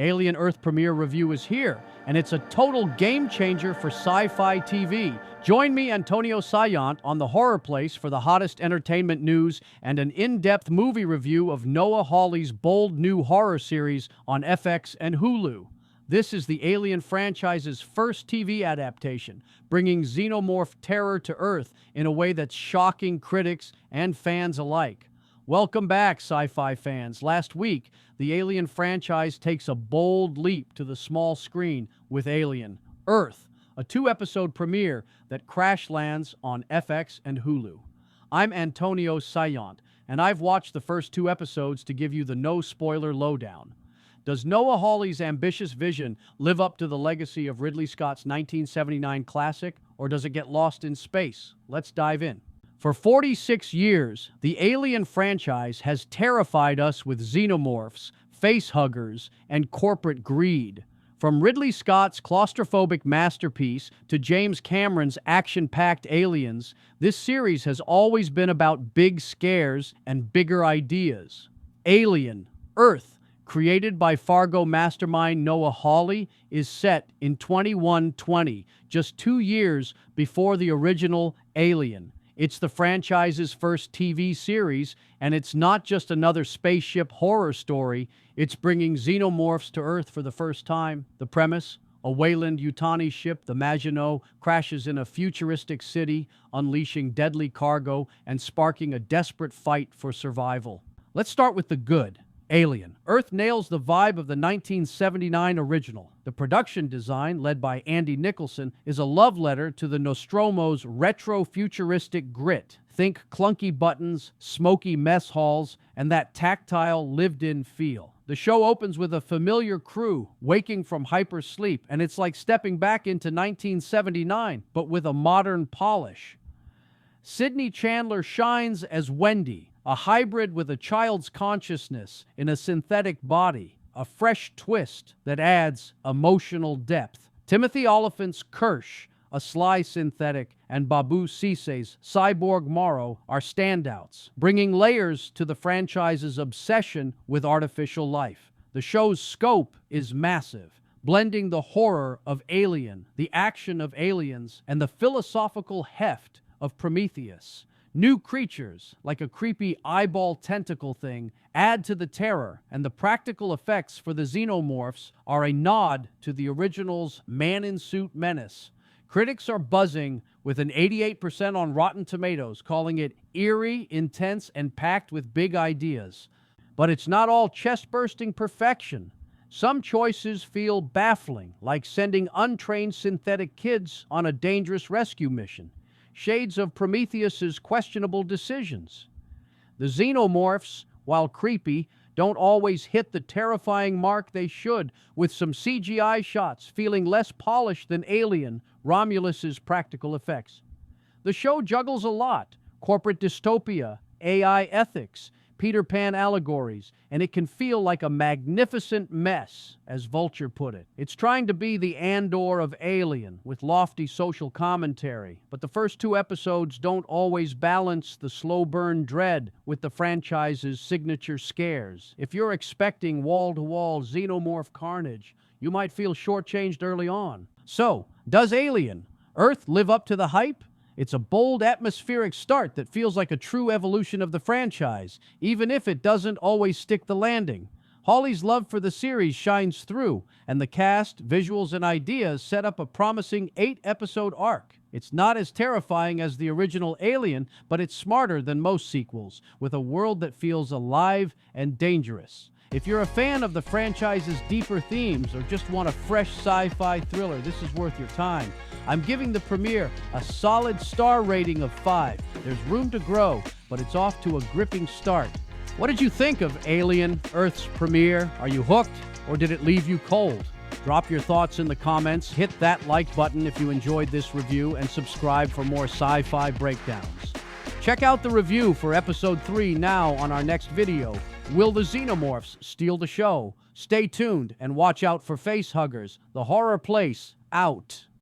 Alien Earth premiere review is here, and it's a total game changer for sci-fi TV. Join me, Antonio Sayant, on The Horror Place for the hottest entertainment news and an in-depth movie review of Noah Hawley's bold new horror series on FX and Hulu. This is the Alien franchise's first TV adaptation, bringing xenomorph terror to Earth in a way that's shocking critics and fans alike. Welcome back, sci-fi fans. Last week, the Alien franchise takes a bold leap to the small screen with Alien Earth, a 2-episode premiere that crash lands on FX and Hulu. I'm Antonio Sayant, and I've watched the first 2 episodes to give you the no-spoiler lowdown. Does Noah Hawley's ambitious vision live up to the legacy of Ridley Scott's 1979 classic, or does it get lost in space? Let's dive in. For 46 years, the Alien franchise has terrified us with xenomorphs, facehuggers, and corporate greed. From Ridley Scott's claustrophobic masterpiece to James Cameron's action-packed Aliens, this series has always been about big scares and bigger ideas. Alien Earth, created by Fargo mastermind Noah Hawley, is set in 2120, just 2 years before the original Alien. It's the franchise's first TV series, and it's not just another spaceship horror story. It's bringing xenomorphs to Earth for the first time. The premise: a Weyland-Yutani ship, the Maginot, crashes in a futuristic city, unleashing deadly cargo and sparking a desperate fight for survival. Let's start with the good. Alien Earth nails the vibe of the 1979 original. The production design, led by Andy Nicholson, is a love letter to the Nostromo's retro-futuristic grit. Think clunky buttons, smoky mess halls, and that tactile, lived-in feel. The show opens with a familiar crew waking from hypersleep, and it's like stepping back into 1979, but with a modern polish. Sydney Chandler shines as Wendy, a hybrid with a child's consciousness in a synthetic body, a fresh twist that adds emotional depth. Timothy Oliphant's Kirsch, a sly synthetic, and Babu Cisse's cyborg Morrow are standouts, bringing layers to the franchise's obsession with artificial life. The show's scope is massive, blending the horror of Alien, the action of Aliens, and the philosophical heft of Prometheus. New creatures, like a creepy eyeball tentacle thing, add to the terror, and the practical effects for the xenomorphs are a nod to the original's man-in-suit menace. Critics are buzzing with an 88% on Rotten Tomatoes, calling it eerie, intense, and packed with big ideas. But it's not all chest-bursting perfection. Some choices feel baffling, like sending untrained synthetic kids on a dangerous rescue mission. Shades of Prometheus's questionable decisions. The xenomorphs, while creepy, don't always hit the terrifying mark they should, with some CGI shots feeling less polished than Alien, Romulus's practical effects. The show juggles a lot: corporate dystopia, AI ethics, Peter Pan allegories, and it can feel like a magnificent mess, as Vulture put it. It's trying to be the Andor of Alien, with lofty social commentary, but the first 2 episodes don't always balance the slow-burn dread with the franchise's signature scares. If you're expecting wall-to-wall xenomorph carnage, you might feel shortchanged early on. So, does Alien Earth live up to the hype? It's a bold, atmospheric start that feels like a true evolution of the franchise, even if it doesn't always stick the landing. Hawley's love for the series shines through, and the cast, visuals, and ideas set up a promising 8-episode arc. It's not as terrifying as the original Alien, but it's smarter than most sequels, with a world that feels alive and dangerous. If you're a fan of the franchise's deeper themes or just want a fresh sci-fi thriller, this is worth your time. I'm giving the premiere a solid star rating of 5. There's room to grow, but it's off to a gripping start. What did you think of Alien Earth's premiere? Are you hooked, or did it leave you cold? Drop your thoughts in the comments, hit that like button if you enjoyed this review, and subscribe for more sci-fi breakdowns. Check out the review for episode 3 now on our next video. Will the xenomorphs steal the show? Stay tuned and watch out for facehuggers. The Horror Place, out.